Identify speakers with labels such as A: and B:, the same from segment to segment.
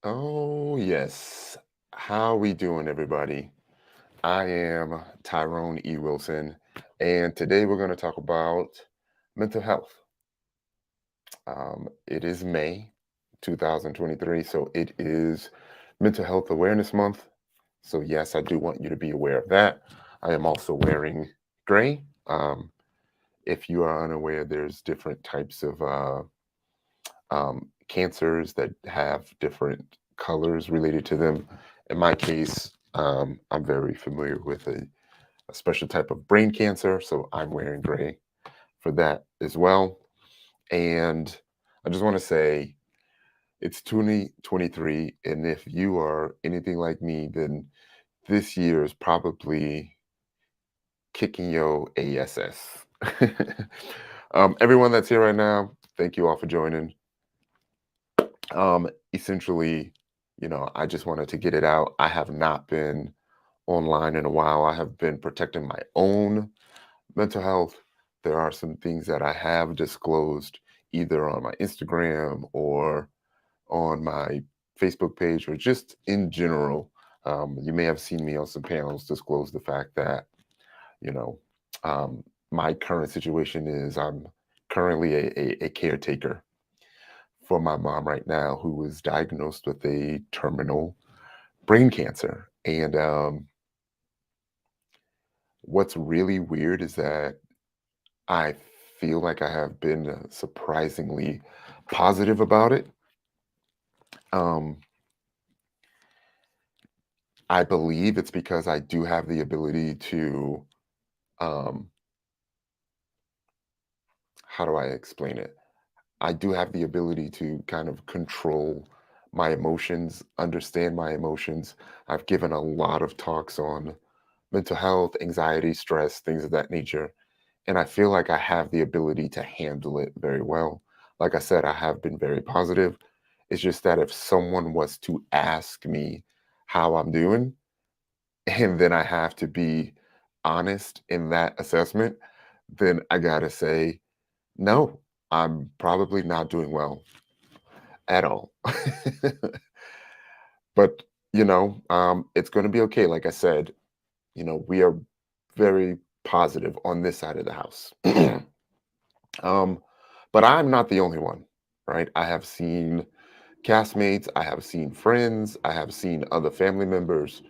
A: Oh, yes. How we doing, everybody? I am Tyrone E. Wilson, and today we're going to talk about mental health. It is May 2023, so it is Mental Health Awareness Month. So, yes, I do want you to be aware of that. I am also wearing gray. If you are unaware, there's different types of cancers that have different colors related to them. In my case, I'm very familiar with a special type of brain cancer, so I'm wearing gray for that as well. And I just want to say it's 2023, and if you are anything like me, then this year is probably kicking your ass. Everyone that's here right now, thank you all for joining. Essentially, I just wanted to get it out. I have not been online in a while. I have been protecting my own mental health. There are some things that I have disclosed either on my Instagram or on my Facebook page or just in general. You may have seen me on some panels disclose the fact that, you know, um, my current situation is I'm currently a caretaker for my mom right now, who was diagnosed with a terminal brain cancer. And what's really weird is that I feel like I have been surprisingly positive about it. Um, I believe it's because I do have the ability to, um, how do I explain it? I do have the ability to kind of control my emotions, understand my emotions. I've given a lot of talks on mental health, anxiety, stress, things of that nature. And I feel like I have the ability to handle it very well. Like I said, I have been very positive. It's just that if someone was to ask me how I'm doing, and then I have to be honest in that assessment, then I gotta say, no, I'm probably not doing well at all. But, it's gonna be okay. Like I said, we are very positive on this side of the house. Um, but I'm not the only one, right? I have seen castmates, I have seen friends, I have seen other family members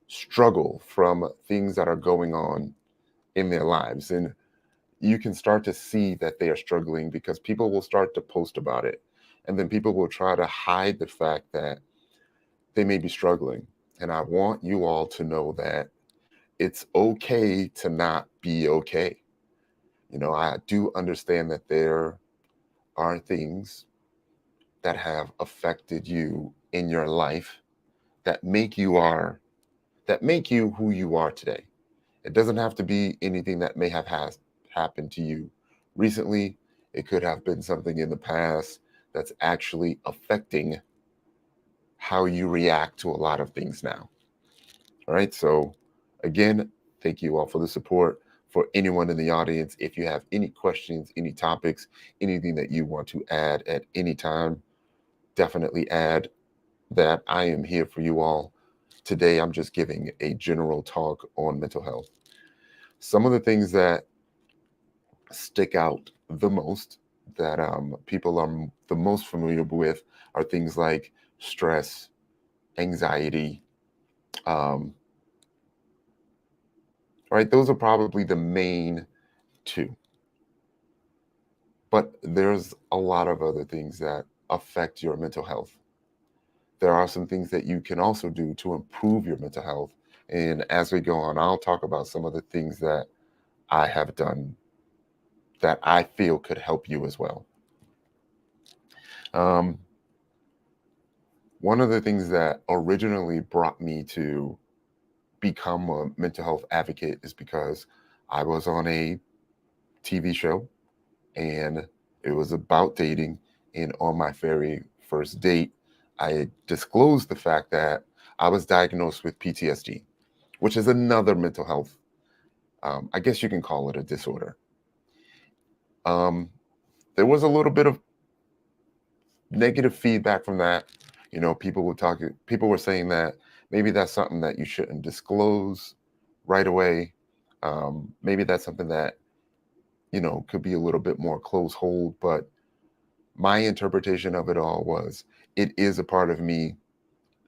A: struggle from things that are going on in their lives. And you can start to see that they are struggling because people will start to post about it. And then people will try to hide the fact that they may be struggling. And I want you all to know that it's okay to not be okay. I do understand that there are things that have affected you in your life that make you who you are today. It doesn't have to be anything that may have has happened to you recently. It could have been something in the past that's actually affecting how you react to a lot of things now. All right. So again, thank you all for the support. For anyone in the audience, if you have any questions, any topics, anything that you want to add at any time, definitely add that. I am here for you all. Today, I'm just giving a general talk on mental health. Some of the things that stick out the most, that people are the most familiar with, are things like stress, anxiety. Um, right, those are probably the main two. But there's a lot of other things that affect your mental health. There are some things that you can also do to improve your mental health. And as we go on, I'll talk about some of the things that I have done that I feel could help you as well. Um, One of the things that originally brought me to become a mental health advocate is because I was on a TV show and it was about dating. And on my very first date, I disclosed the fact that I was diagnosed with PTSD, which is another mental health, I guess you can call it a disorder. Um, there was a little bit of negative feedback from that. People were saying that maybe that's something that you shouldn't disclose right away. Maybe that's something that, could be a little bit more close hold. But my interpretation of it all was it is a part of me.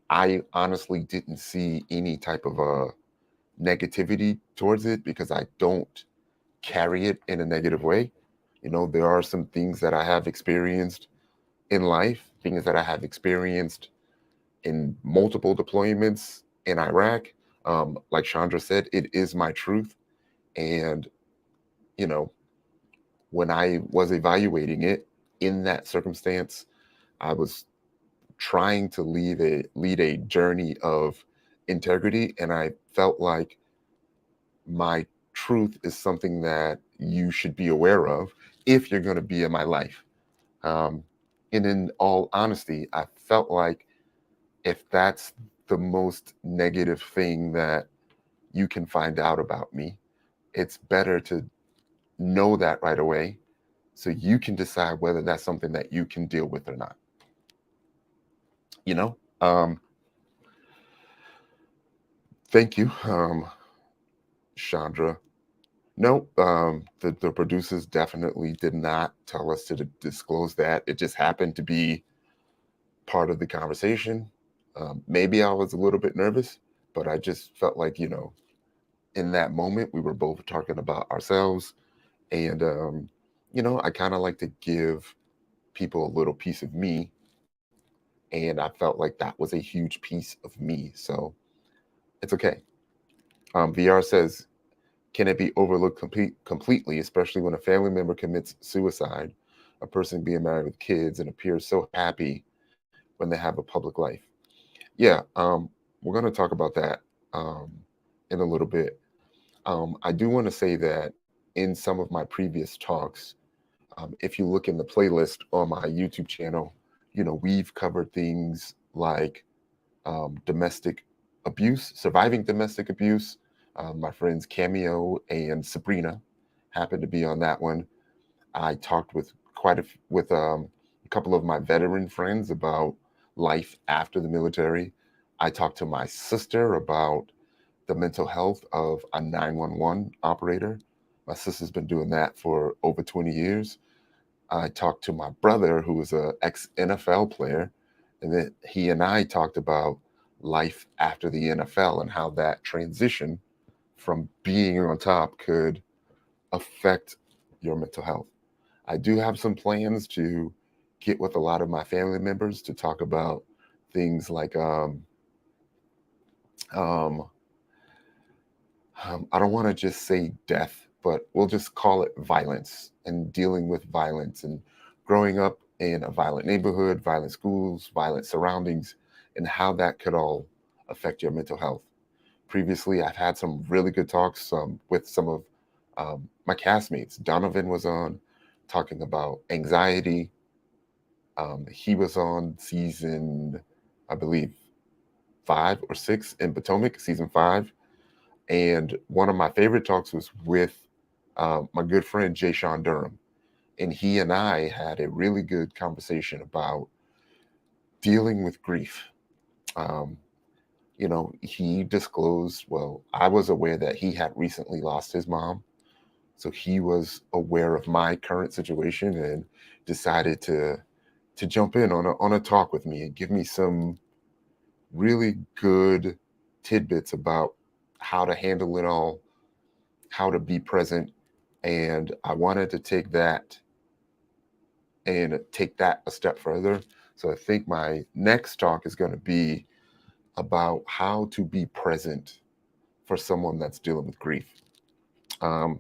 A: I honestly didn't see any type of negativity towards it because I don't carry it in a negative way. There are some things that I have experienced in life, things that I have experienced in multiple deployments in Iraq. Like Chandra said, it is my truth. And, you know, when I was evaluating it in that circumstance, I was trying to lead a journey of integrity. And I felt like my truth is something that you should be aware of if you're going to be in my life. Um, and in all honesty, I felt like if that's the most negative thing that you can find out about me, it's better to know that right away so you can decide whether that's something that you can deal with or not. You know? Thank you, Chandra. No, the producers definitely did not tell us to disclose that. It just happened to be part of the conversation. Maybe I was a little bit nervous, but I just felt like, in that moment, we were both talking about ourselves. And, I kind of like to give people a little piece of me. And I felt like that was a huge piece of me. So it's okay. VR says, can it be overlooked completely, especially when a family member commits suicide, a person being married with kids and appears so happy when they have a public life? Yeah, we're going to talk about that in a little bit. I do want to say that in some of my previous talks, if you look in the playlist on my YouTube channel, we've covered things like domestic abuse, surviving domestic abuse. My friends Cameo and Sabrina happened to be on that one. I talked with a couple of my veteran friends about life after the military. I talked to my sister about the mental health of a 911 operator. My sister's been doing that for over 20 years. I talked to my brother, who was a ex NFL player, and then he and I talked about life after the NFL and how that transition from being on top could affect your mental health. I do have some plans to get with a lot of my family members to talk about things like um, I don't want to just say death, but we'll just call it violence and dealing with violence and growing up in a violent neighborhood, violent schools, violent surroundings, and how that could all affect your mental health. Previously, I've had some really good talks with some of my castmates. Donovan was on talking about anxiety. He was on season, I believe, 5 or 6 in Potomac, season 5. And one of my favorite talks was with my good friend Jay Sean Durham. And he and I had a really good conversation about dealing with grief. Um, he disclosed, well, I was aware that he had recently lost his mom. So he was aware of my current situation and decided to jump in on a talk with me and give me some really good tidbits about how to handle it all, how to be present. And I wanted to take that a step further. So I think my next talk is going to be about how to be present for someone that's dealing with grief. Um,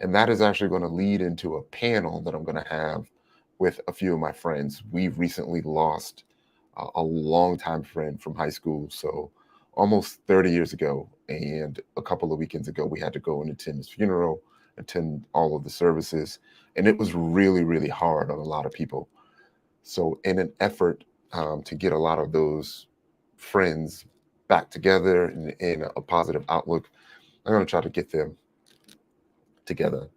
A: and that is actually going to lead into a panel that I'm going to have with a few of my friends. We've recently lost a longtime friend from high school, so almost 30 years ago. And a couple of weekends ago, we had to go and attend his funeral, attend all of the services. And it was really, really hard on a lot of people. So, in an effort to get a lot of those friends back together in a positive outlook, I'm going to try to get them together.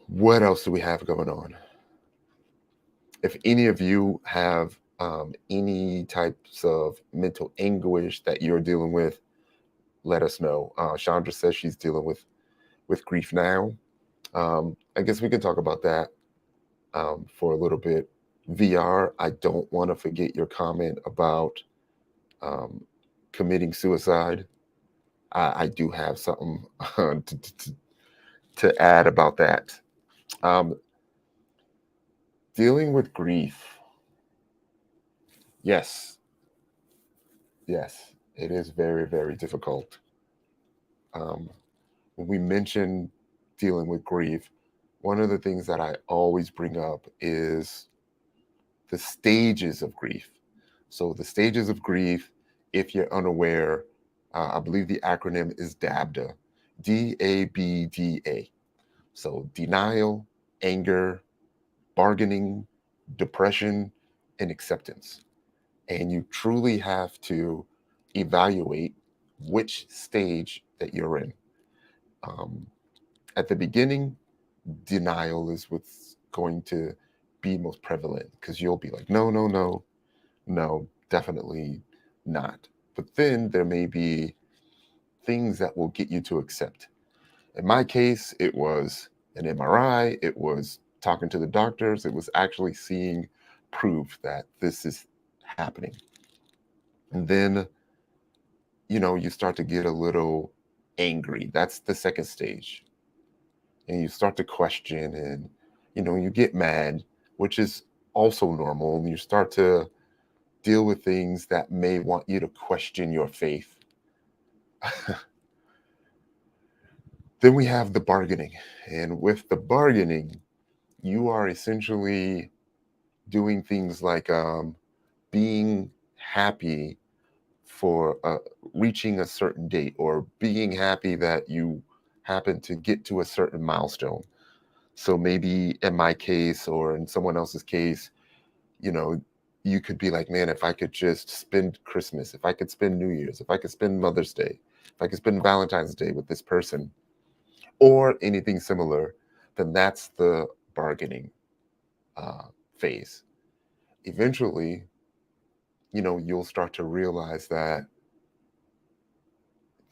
A: What else do we have going on? If any of you have any types of mental anguish that you're dealing with, let us know. Chandra says she's dealing with grief now. I guess we can talk about that for a little bit. VR, I don't want to forget your comment about um, committing suicide. I do have something to add about that. Um, Dealing with grief, yes, yes, it is very, very difficult. Um, when we mention dealing with grief, one of the things that I always bring up is the stages of grief. So, the stages of grief, if you're unaware, I believe the acronym is DABDA, DABDA. So, denial, anger, bargaining, depression, and acceptance. And you truly have to evaluate which stage that you're in. Um, at the beginning, denial is what's going to be most prevalent because you'll be like, no, no, no, no, definitely not. But then there may be things that will get you to accept. In my case, it was an MRI, it was talking to the doctors, it was actually seeing proof that this is happening. And then, you start to get a little angry. That's the second stage. And you start to question and, you get mad, which is also normal. And you start to deal with things that may want you to question your faith. Then we have the bargaining. And with the bargaining, you are essentially doing things like being happy for reaching a certain date or being happy that you happen to get to a certain milestone. So maybe in my case or in someone else's case, you know, you could be like, man, if I could just spend Christmas, if I could spend New Year's, if I could spend Mother's Day, if I could spend Valentine's Day with this person or anything similar, then that's the bargaining uh, phase. Eventually, you'll start to realize that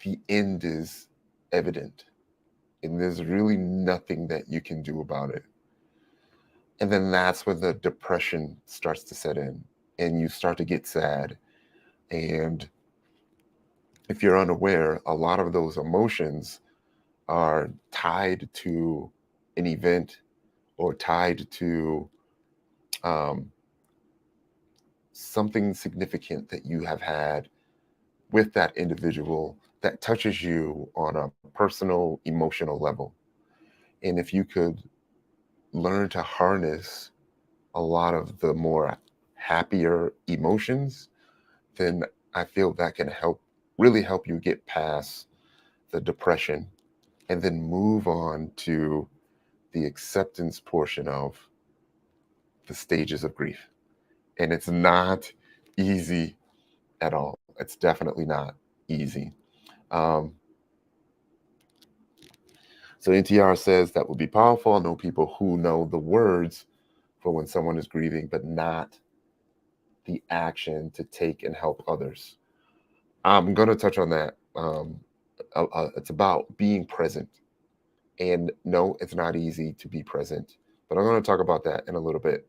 A: the end is evident and there's really nothing that you can do about it. And then that's when the depression starts to set in and you start to get sad. And if you're unaware, a lot of those emotions are tied to an event or tied to um, something significant that you have had with that individual that touches you on a personal, emotional level. And if you could learn to harness a lot of the more happier emotions, then I feel that can really help you get past the depression and then move on to the acceptance portion of the stages of grief. And it's not easy at all. It's definitely not easy. Um, so NTR says that would be powerful. I know people who know the words for when someone is grieving, but not the action to take and help others. I'm going to touch on that. It's about being present. And no, it's not easy to be present, but I'm going to talk about that in a little bit.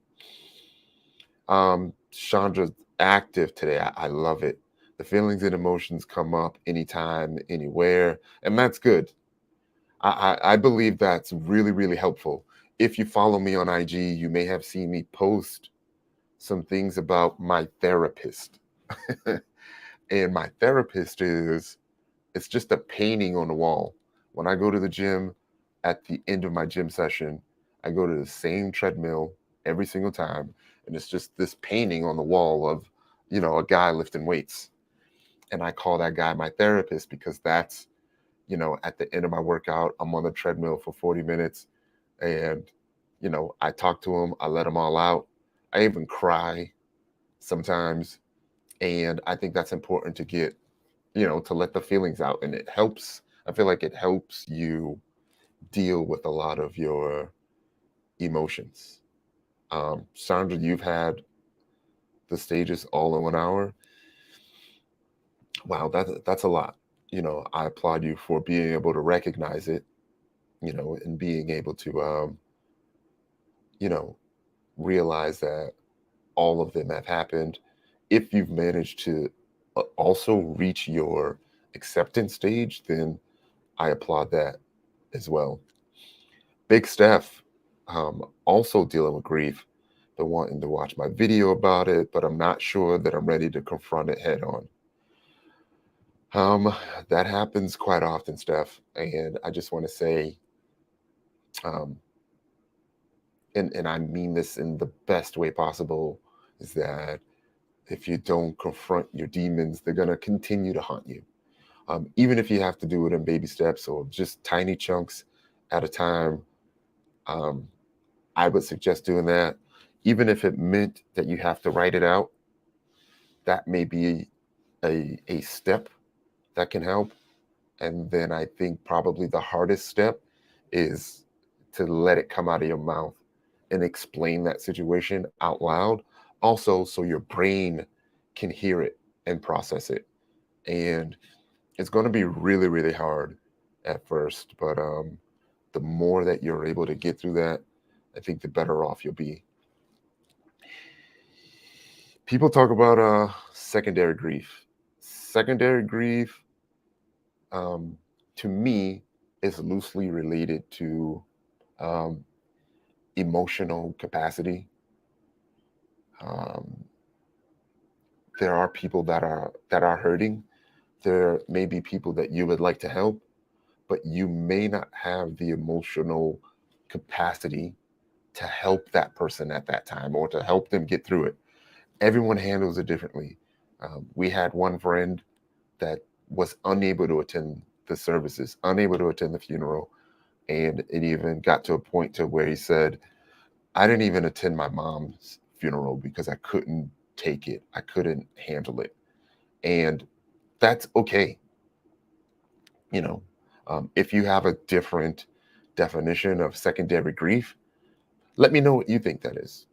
A: Chandra's active today. I love it. The feelings and emotions come up anytime, anywhere, and that's good. I believe that's really, really helpful. If you follow me on IG, you may have seen me post some things about my therapist. And my therapist it's just a painting on the wall. When I go to the gym, at the end of my gym session, I go to the same treadmill every single time. And it's just this painting on the wall of, a guy lifting weights. And I call that guy my therapist because that's, at the end of my workout, I'm on the treadmill for 40 minutes and, I talk to him, I let him all out. I even cry sometimes. And I think that's important to get, to let the feelings out. And it helps, I feel like it helps you deal with a lot of your emotions. Sandra, you've had the stages all in 1 hour. Wow, that's a lot. I applaud you for being able to recognize it, and being able to, you know, realize that all of them have happened. If you've managed to also reach your acceptance stage, then I applaud that as well. Big Steph, also dealing with grief, been wanting to watch my video about it, but I'm not sure that I'm ready to confront it head on. Um, that happens quite often, Steph, and I just want to say, um, and I mean this in the best way possible, is that if you don't confront your demons, they're gonna continue to haunt you. Even if you have to do it in baby steps or just tiny chunks at a time, um, I would suggest doing that. Even if it meant that you have to write it out, that may be a step that can help. And then I think probably the hardest step is to let it come out of your mouth and explain that situation out loud. Also, so your brain can hear it and process it. And it's going to be really, really hard at first, but the more that you're able to get through that, I think the better off you'll be. People talk about secondary grief. Secondary grief, um, to me, is loosely related to um, emotional capacity. Um, there are people that are hurting. There may be people that you would like to help, but you may not have the emotional capacity to help that person at that time or to help them get through it. Everyone handles it differently. We had one friend that was unable to attend the services, unable to attend the funeral, and it even got to a point to where he said, I didn't even attend my mom's funeral because I couldn't take it. I couldn't handle it. And that's okay. You know, if you have a different definition of secondary grief, let me know what you think that is.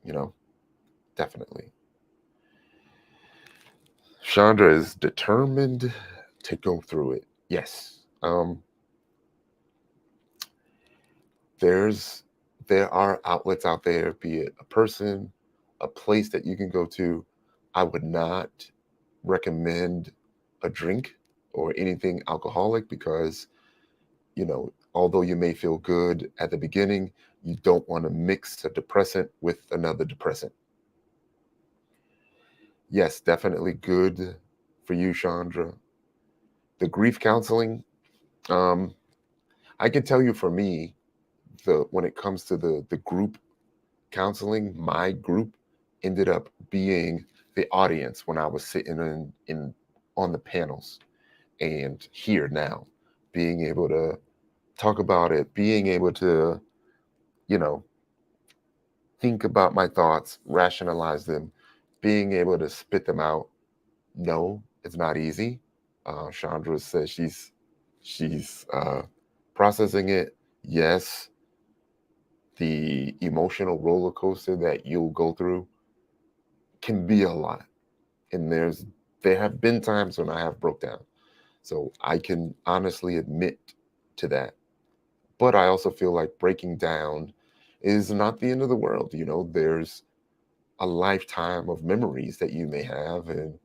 A: You know, definitely. Chandra is determined to go through it. Yes. There's there are outlets out there, be it a person, a place that you can go to. I would not recommend a drink or anything alcoholic because, although you may feel good at the beginning, you don't want to mix a depressant with another depressant. Yes, definitely good for you, Chandra. The grief counseling, um, I can tell you for me, the when it comes to the group counseling, my group ended up being the audience when I was sitting in on the panels. And here now, being able to talk about it, being able to, you know, think about my thoughts, rationalize them, being able to spit them out. No, it's not easy. Chandra says she's processing it. Yes, the emotional roller coaster that you'll go through can be a lot, and there have been times when I have broke down. So I can honestly admit to that. But I also feel like breaking down is not the end of the world. There's a lifetime of memories that you may have, and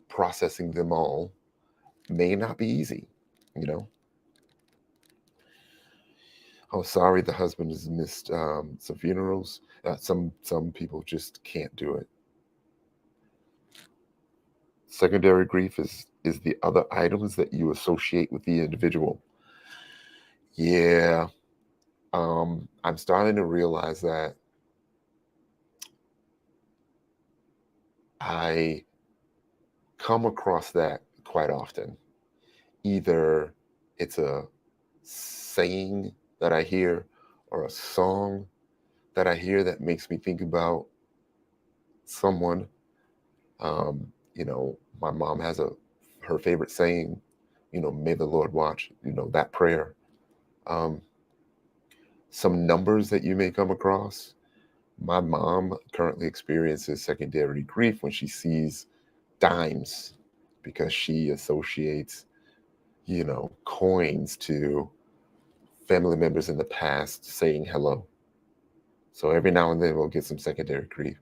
A: processing them all may not be easy, you know. Oh, sorry, the husband has missed some funerals. Some people just can't do it. Secondary grief is the other items that you associate with the individual. Yeah, I'm starting to realize that I come across that quite often. Either it's a saying that I hear or a song that I hear that makes me think about someone. My mom has her favorite saying, may the Lord watch, that prayer. Um, Some numbers that you may come across. My mom currently experiences secondary grief when she sees dimes because she associates, coins to family members in the past saying hello. So every now and then we'll get some secondary grief.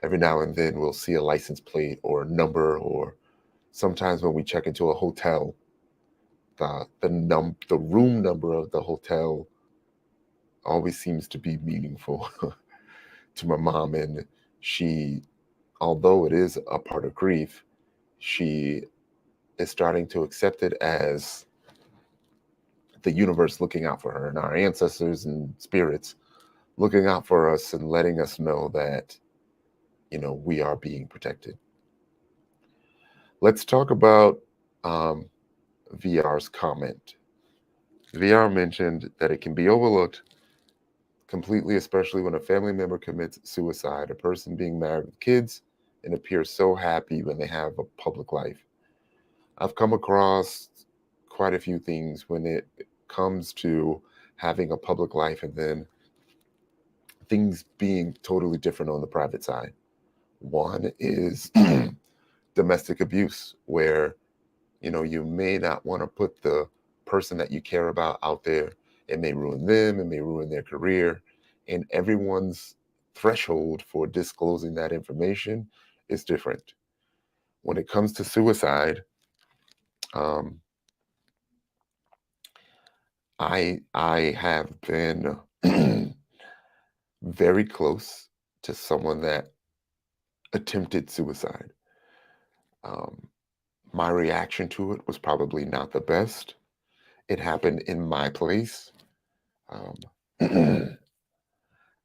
A: Every now and then we'll see a license plate or a number, or sometimes when we check into a hotel, the room number of the hotel always seems to be meaningful to my mom. And she, although it is a part of grief, she is starting to accept it as the universe looking out for her and our ancestors and spirits looking out for us and letting us know that, we are being protected. Let's talk about um, VR's comment. VR mentioned that it can be overlooked completely, especially when a family member commits suicide, a person being married with kids and appears so happy when they have a public life. I've come across quite a few things when it comes to having a public life and then things being totally different on the private side. One is domestic abuse, where you may not want to put the person that you care about out there. It may ruin them, it may ruin their career, and everyone's threshold for disclosing that information is different. When it comes to suicide, um, I have been very close to someone that attempted suicide. Um, my reaction to it was probably not the best. It happened in my place. Um,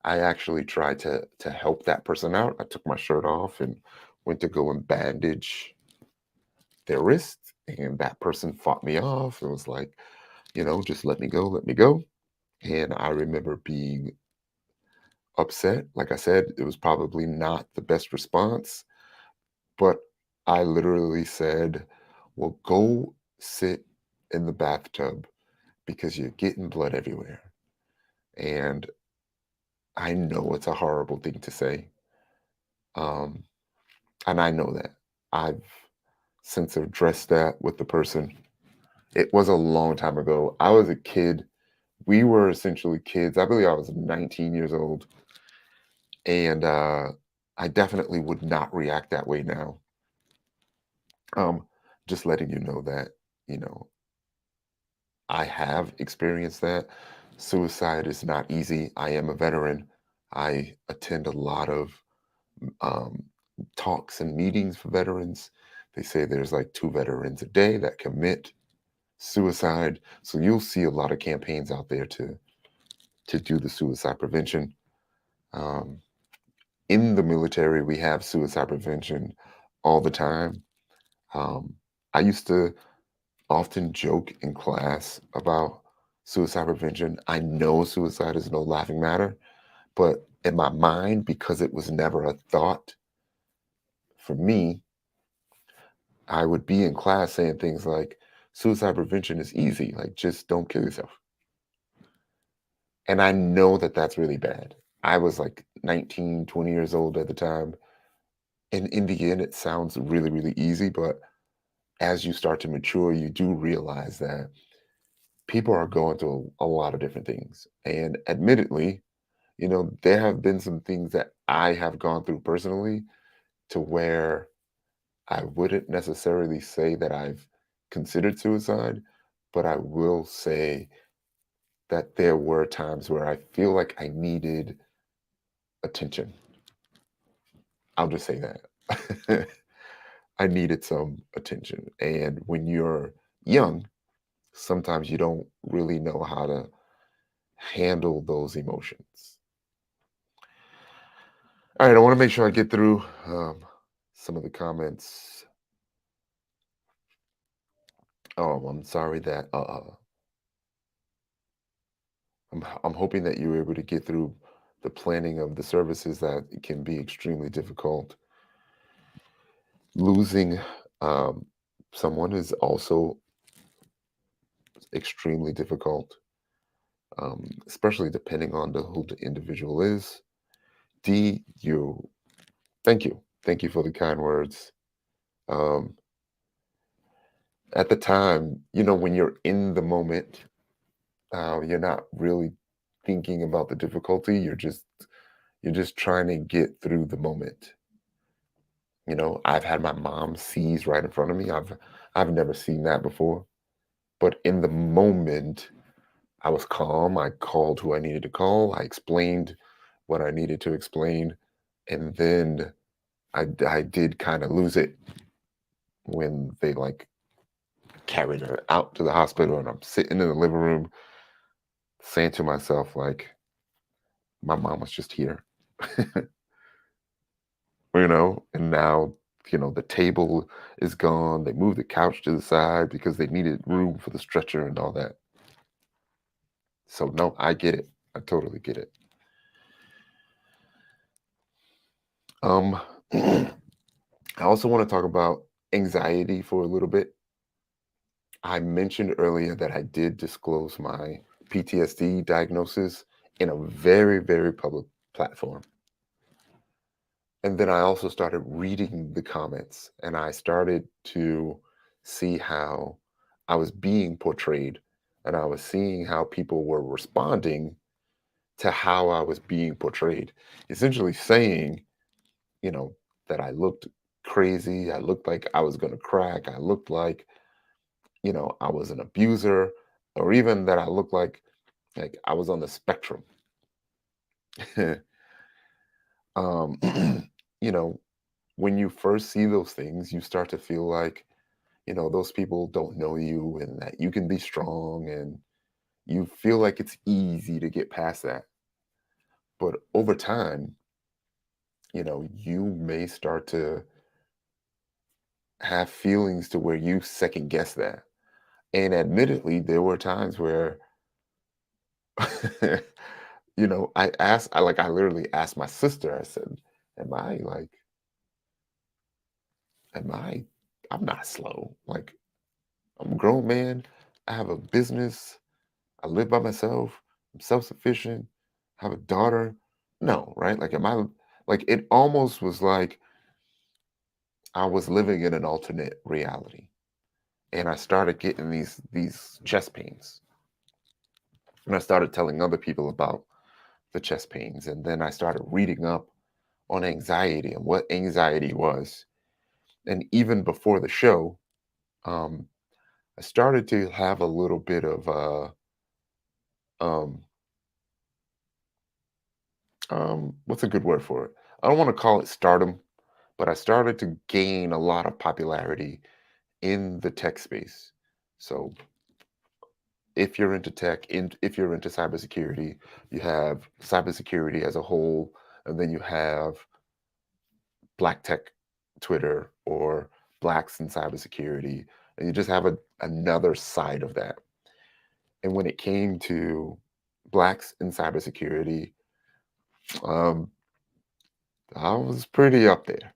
A: I actually tried to help that person out. I took my shirt off and went to go and bandage their wrist, and that person fought me off. It was like, just let me go, let me go. And I remember being upset. Like I said, it was probably not the best response, but I literally said, well, go sit in the bathtub because you're getting blood everywhere. And I know it's a horrible thing to say. Um, and I know that. I've since addressed that with the person. It was a long time ago. I was a kid. We were essentially kids. I believe I was 19 years old. And I definitely would not react that way now. Um, just letting you know that, you know, I have experienced that. Suicide is not easy. I am a veteran. I attend a lot of um, talks and meetings for veterans. They say there's like 2 veterans a day that commit suicide. So you'll see a lot of campaigns out there to do the suicide prevention. Um, in the military, we have suicide prevention all the time. Um, I used to often joke in class about suicide prevention. I know suicide is no laughing matter, but in my mind, because it was never a thought for me, I would be in class saying things like, suicide prevention is easy, like just don't kill yourself. And I know that that's really bad. I was like 19, 20 years old at the time. And in the end, it sounds really, really easy. But as you start to mature, you do realize that people are going through a lot of different things. And admittedly, there have been some things that I have gone through personally to where I wouldn't necessarily say that I've considered suicide, but I will say that there were times where I feel like I needed attention. I'll just say that. I needed some attention. And when you're young, sometimes you don't really know how to handle those emotions. All right, I want to make sure I get through some of the comments. Oh, I'm sorry that I'm hoping that you're able to get through the planning of the services that it can be extremely difficult. Losing um, someone is also extremely difficult. especially depending on who the individual is. D, you, thank you. Thank you for the kind words. Um, at the time, when you're in the moment, you're not really thinking about the difficulty. You're just trying to get through the moment. I've had my mom seize right in front of me. I've never seen that before. But in the moment, I was calm. I called who I needed to call. I explained what I needed to explain. And then I did kind of lose it when they like carried her out to the hospital and I'm sitting in the living room saying to myself, like, my mom was just here, and now, the table is gone. They moved the couch to the side because they needed room for the stretcher and all that. So, no, I get it. I totally get it. Um, I also want to talk about anxiety for a little bit. I mentioned earlier that I did disclose my PTSD diagnosis in a very, very public platform. And then I also started reading the comments and I started to see how I was being portrayed and I was seeing how people were responding to how I was being portrayed, essentially saying, you know, that I looked crazy, I looked like I was going to crack, I looked like, I was an abuser, or even that I looked like I was on the spectrum. um, you know, when you first see those things, you start to feel like, those people don't know you and that you can be strong and you feel like it's easy to get past that. But over time, you may start to have feelings to where you second guess that. And admittedly, there were times where, I literally asked my sister, I said, am I like, am I, I'm not slow. Like, I'm a grown man. I have a business. I live by myself. I'm self-sufficient. I have a daughter. No, right? Like, am I like it almost was like I was living in an alternate reality. And I started getting these chest pains. And I started telling other people about the chest pains. And then I started reading up on anxiety and what anxiety was. And even before the show, um, I started to have a little bit of um, what's a good word for it? I don't want to call it stardom, but I started to gain a lot of popularity in the tech space. So if you're into tech, if you're into cybersecurity, you have cybersecurity as a whole, and then you have Black Tech Twitter or Blacks in cybersecurity, and you just have another side of that. And when it came to Blacks in cybersecurity, um, I was pretty up there.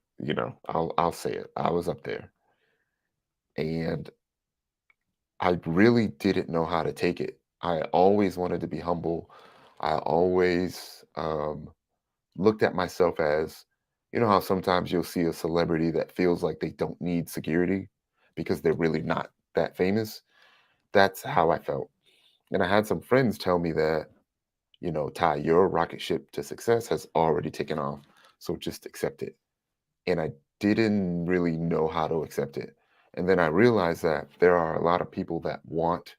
A: I'll say it. I was up there, and I really didn't know how to take it. I always wanted to be humble. I always looked at myself as, how sometimes you'll see a celebrity that feels like they don't need security because they're really not that famous. That's how I felt. And I had some friends tell me that, Ty, your rocket ship to success has already taken off. So just accept it. And I didn't really know how to accept it. And then I realized that there are a lot of people that want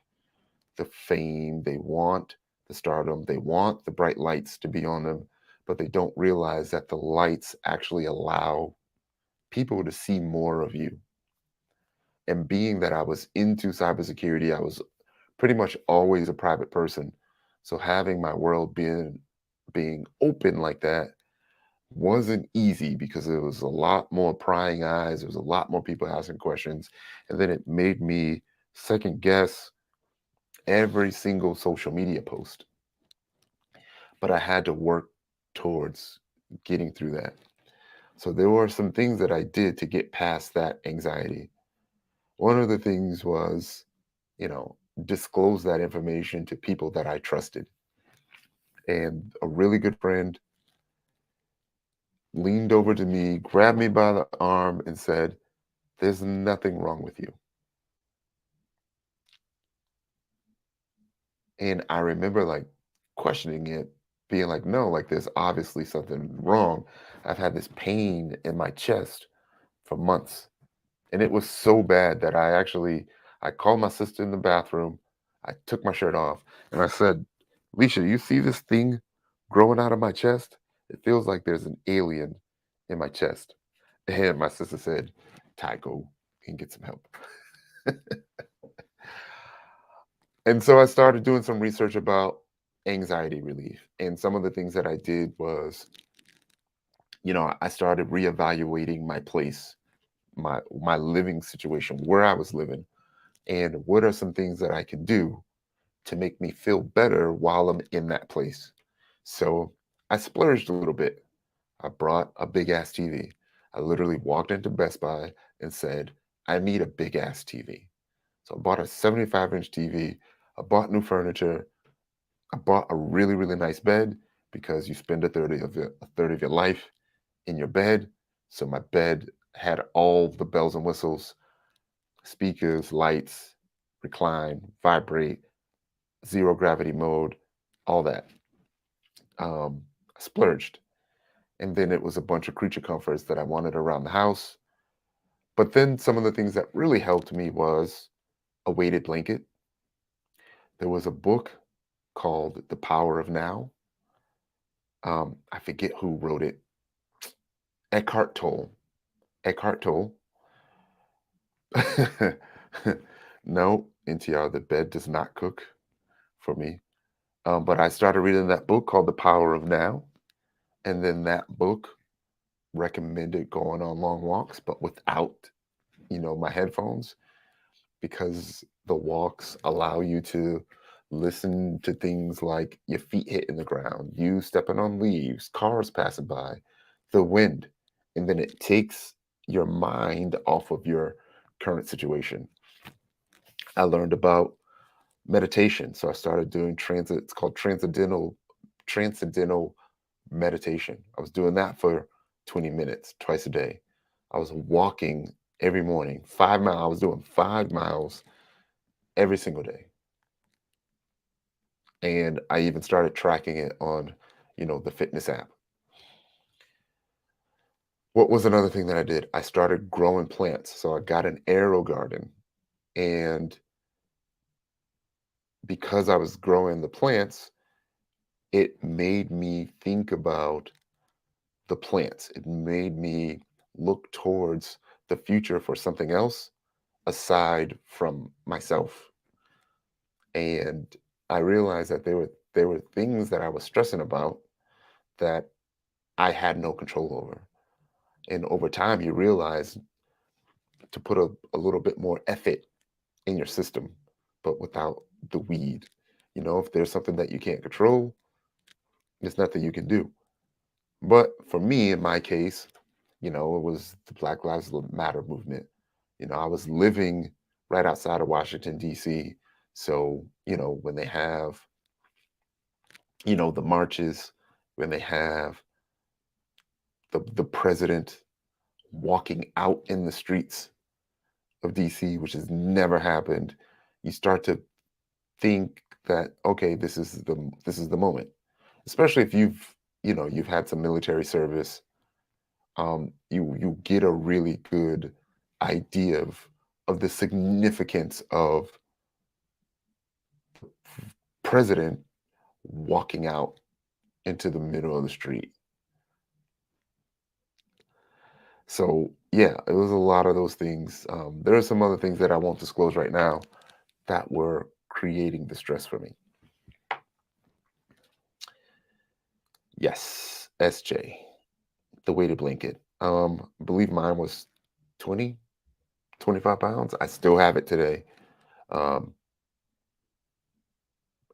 A: the fame, they want the stardom, they want the bright lights to be on them, but they don't realize that the lights actually allow people to see more of you. And being that I was into cybersecurity, I was pretty much always a private person. So having my world being open like that wasn't easy because there was a lot more prying eyes, there was a lot more people asking questions, and then it made me second guess every single social media post. But I had to work towards getting through that. So there were some things that I did to get past that anxiety. One of the things was, disclose that information to people that I trusted. And a really good friend leaned over to me, grabbed me by the arm, and said, "There's nothing wrong with you." And I remember like questioning it, being like, no, like there's obviously something wrong. I've had this pain in my chest for months. And it was so bad that I called my sister in the bathroom. I took my shirt off and I said, "Leisha, you see this thing growing out of my chest? It feels like there's an alien in my chest." And my sister said, "Ty, go and get some help." And so I started doing some research about anxiety relief. And some of the things that I did was, I started reevaluating my place, my living situation, where I was living, and what are some things that I can do to make me feel better while I'm in that place. So I splurged a little bit. I brought a big ass TV. I literally walked into Best Buy and said, "I need a big ass TV." So I bought a 75-inch TV. I bought new furniture. I bought a really, really nice bed because you spend a third of your life in your bed. So my bed had all the bells and whistles, speakers, lights, recline, vibrate, zero gravity mode, all that. I splurged. And then it was a bunch of creature comforts that I wanted around the house. But then some of the things that really helped me was a weighted blanket. There was a book called The Power of Now. I forget who wrote it. Eckhart Tolle. Eckhart Tolle. No, NTR, the bed does not cook for me. But I started reading that book called The Power of Now. And then that book recommended going on long walks, but without, my headphones, because the walks allow you to listen to things like your feet hitting the ground, you stepping on leaves, cars passing by, the wind. And then it takes your mind off of your current situation. I learned about meditation. So I started doing transit. It's called transcendental meditation. I was doing that for 20 minutes twice a day. I was walking every morning, 5 miles. I was doing 5 miles every single day. And I even started tracking it on, the fitness app. What was another thing that I did? I started growing plants. So I got an aero garden. And because I was growing the plants, it made me think about the plants. It made me look towards the future for something else aside from myself. And I realized that there were things that I was stressing about that I had no control over. And over time you realize to put a little bit more effort in your system, but without the weed. If there's something that you can't control, there's nothing you can do. But for me, in my case, it was the Black Lives Matter movement. I was living right outside of Washington, D.C. So, when they have, the marches, when they have the president walking out in the streets of DC, which has never happened, you start to think that, okay, this is the moment. Especially if you've had some military service, you get a really good idea of the significance of president walking out into the middle of the street. So yeah, it was a lot of those things. There are some other things that I won't disclose right now that were creating the stress for me. Yes, SJ, the weighted blanket. I believe mine was 20, 25 pounds. I still have it today. Um,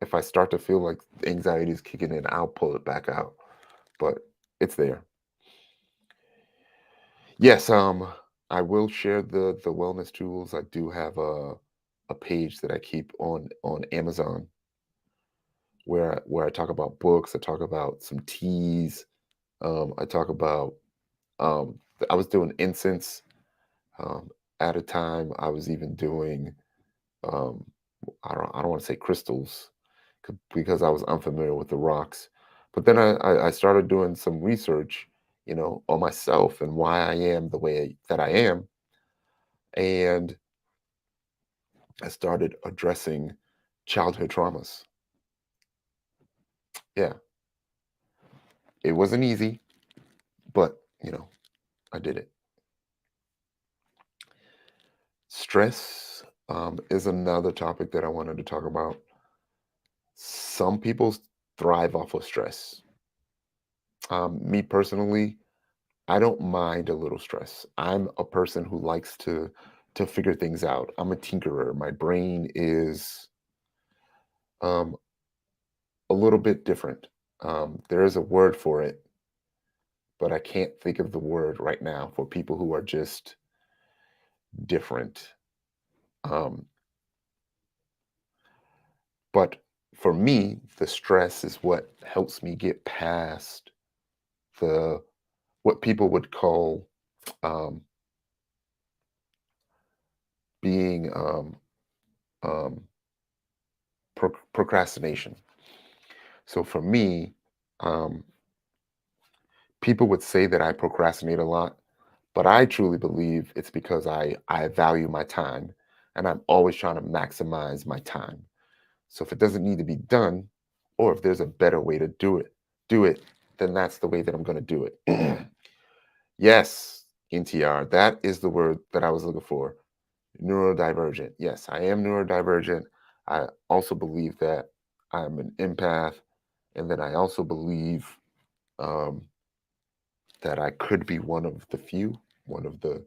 A: if I start to feel like anxiety is kicking in, I'll pull it back out, but it's there. Yes, I will share the wellness tools. I do have a page that I keep on Amazon where I talk about books, I talk about some teas, I talk about I was doing incense at a time. I was even doing um, I don't want to say crystals because I was unfamiliar with the rocks. But then I started doing some research, on myself and why I am the way that I am, and I started addressing childhood traumas. Yeah, it wasn't easy, but I did it. Stress is another topic that I wanted to talk about. Some people thrive off of stress. Me personally, I don't mind a little stress. I'm a person who likes to figure things out. I'm a tinkerer. My brain is um, a little bit different. There is a word for it, but I can't think of the word right now for people who are just different. Um, but for me, the stress is what helps me get past the what people would call um, being um, procrastination. So for me, um, people would say that I procrastinate a lot, but I truly believe it's because I value my time and I'm always trying to maximize my time. So if it doesn't need to be done, or if there's a better way to do it, then that's the way that I'm going to do it. Yes, NTR, that is the word that I was looking for. Neurodivergent. Yes, I am neurodivergent. I also believe that I'm an empath, and then I also believe um, that I could be one of the few, one of the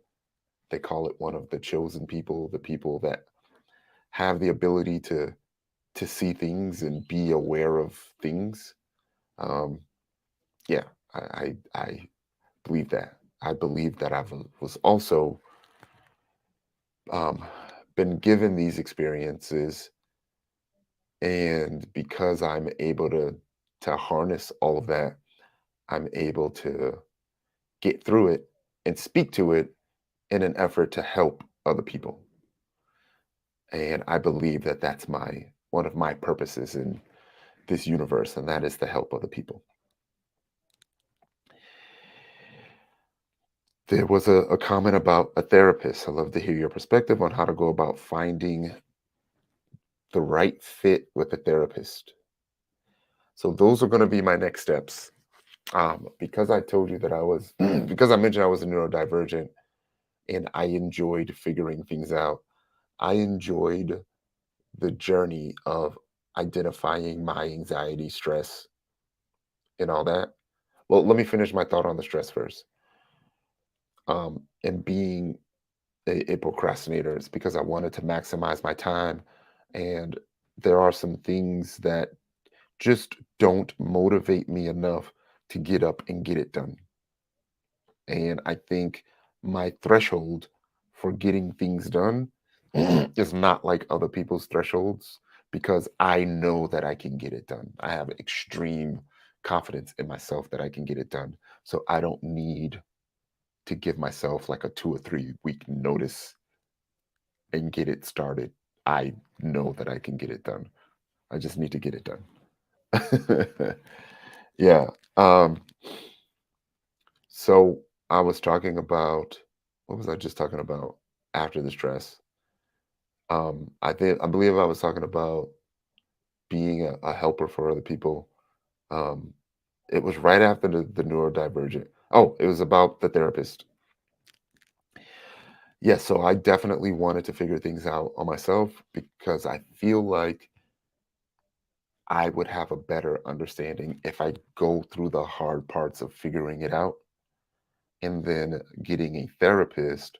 A: they call it one of the chosen people, the people that have the ability to see things and be aware of things. Um, yeah, I believe that. I believe that I was also um, been given these experiences, and because I'm able to harness all of that, I'm able to get through it and speak to it in an effort to help other people. And I believe that that's my one of my purposes in this universe, and that is to help other people. There was a comment about a therapist. I'd love to hear your perspective on how to go about finding the right fit with a therapist. So those are going to be my next steps. Because I told you that I was, because I mentioned I was a neurodivergent and I enjoyed figuring things out. I enjoyed the journey of identifying my anxiety, stress, and all that. Well, let me finish my thought on the stress first. And being a procrastinator is because I wanted to maximize my time. And there are some things that just don't motivate me enough to get up and get it done. And I think my threshold for getting things done is not like other people's thresholds because I know that I can get it done. I have extreme confidence in myself that I can get it done. So I don't need to give myself like a 2 or 3 week notice and get it started. I know that I can get it done. I just need to get it done. Yeah. So I was talking about what was I just talking about after the stress? I believe I was talking about being a helper for other people. Um, it was right after the neurodivergent. Oh, it was about the therapist. Yes, so I definitely wanted to figure things out on myself because I feel like I would have a better understanding if I go through the hard parts of figuring it out, and then getting a therapist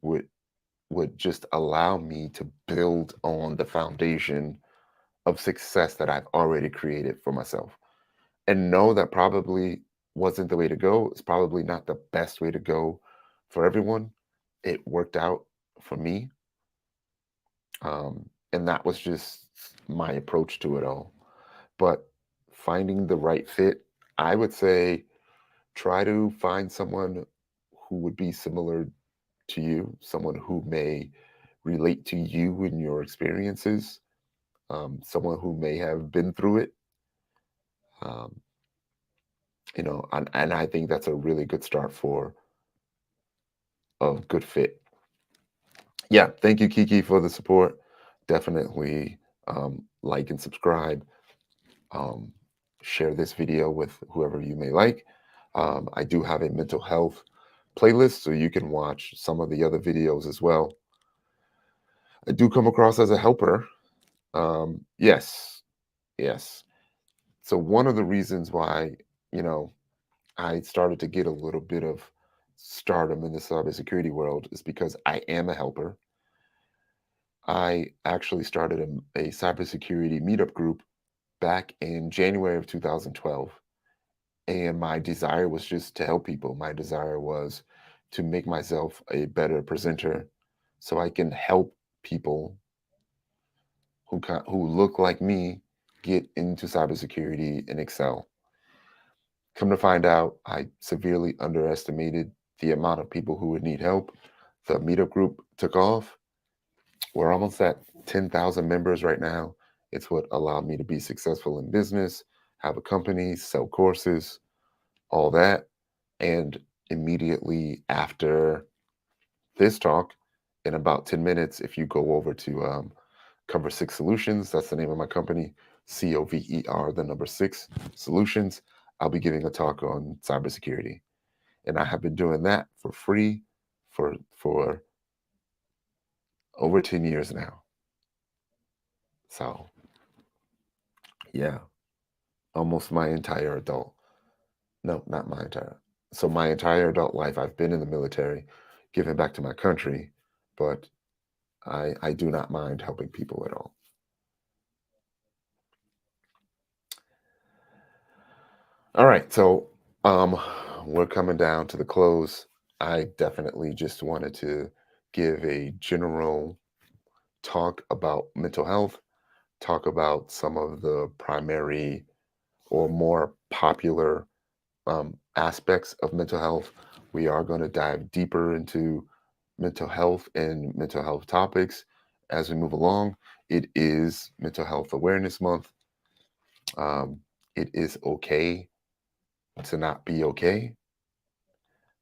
A: would just allow me to build on the foundation of success that I've already created for myself. And know that probably wasn't the way to go. It's probably not the best way to go for everyone. It worked out for me. And that was just my approach to it all. But finding the right fit, I would say try to find someone who would be similar to you, someone who may relate to you and your experiences, someone who may have been through it. Um, and I think that's a really good start for a good fit. Yeah, thank you, Kiki, for the support. Definitely like and subscribe. Um, Share this video with whoever you may like. I do have a mental health playlist, so you can watch some of the other videos as well. I do come across as a helper. Yes, yes. So one of the reasons why, you know, I started to get a little bit of stardom in the cybersecurity world is because I am a helper. I actually started a cybersecurity meetup group back in January of 2012. And my desire was just to help people. My desire was to make myself a better presenter so I can help people who look like me get into cybersecurity and excel. Come to find out, I severely underestimated the amount of people who would need help. The meetup group took off. We're almost at 10,000 members right now. It's what allowed me to be successful in business, have a company, sell courses, all that. And immediately after this talk, in about 10 minutes, if you go over to Cover Six Solutions, that's the name of my company, COVER, the number six solutions, I'll be giving a talk on cybersecurity. And I have been doing that for free for over 10 years now. So, yeah, almost my entire adult. No, not my entire. So my entire adult life, I've been in the military, giving back to my country, but I do not mind helping people at all. All right, so um, we're coming down to the close. I definitely just wanted to give a general talk about mental health, talk about some of the primary or more popular aspects of mental health. We are going to dive deeper into mental health and mental health topics as we move along. It is Mental Health Awareness Month. It is okay to not be okay.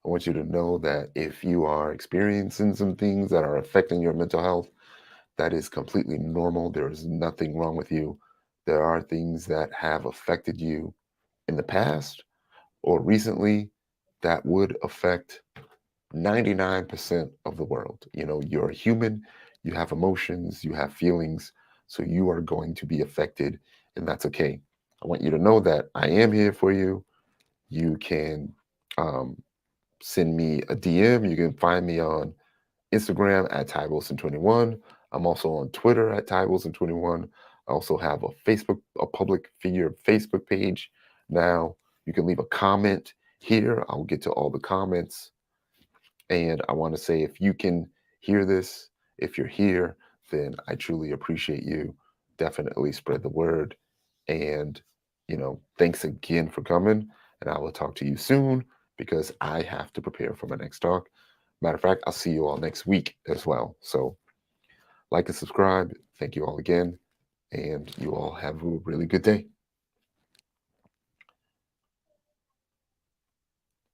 A: I want you to know that if you are experiencing some things that are affecting your mental health, that is completely normal. There is nothing wrong with you. There are things that have affected you in the past or recently that would affect 99% of the world. You're a human, you have emotions, you have feelings, so you are going to be affected, and that's okay. I want you to know that I am here for you. You can um, send me a DM. You can find me on Instagram at TyWilson21. I'm also on Twitter at TyWilson21. I also have a public figure Facebook page. Now you can leave a comment here. I'll get to all the comments. And I want to say, if you can hear this, if you're here, then I truly appreciate you. Definitely spread the word. And, thanks again for coming. And I will talk to you soon because I have to prepare for my next talk. Matter of fact, I'll see you all next week as well. So, like and subscribe. Thank you all again. And you all have a really good day.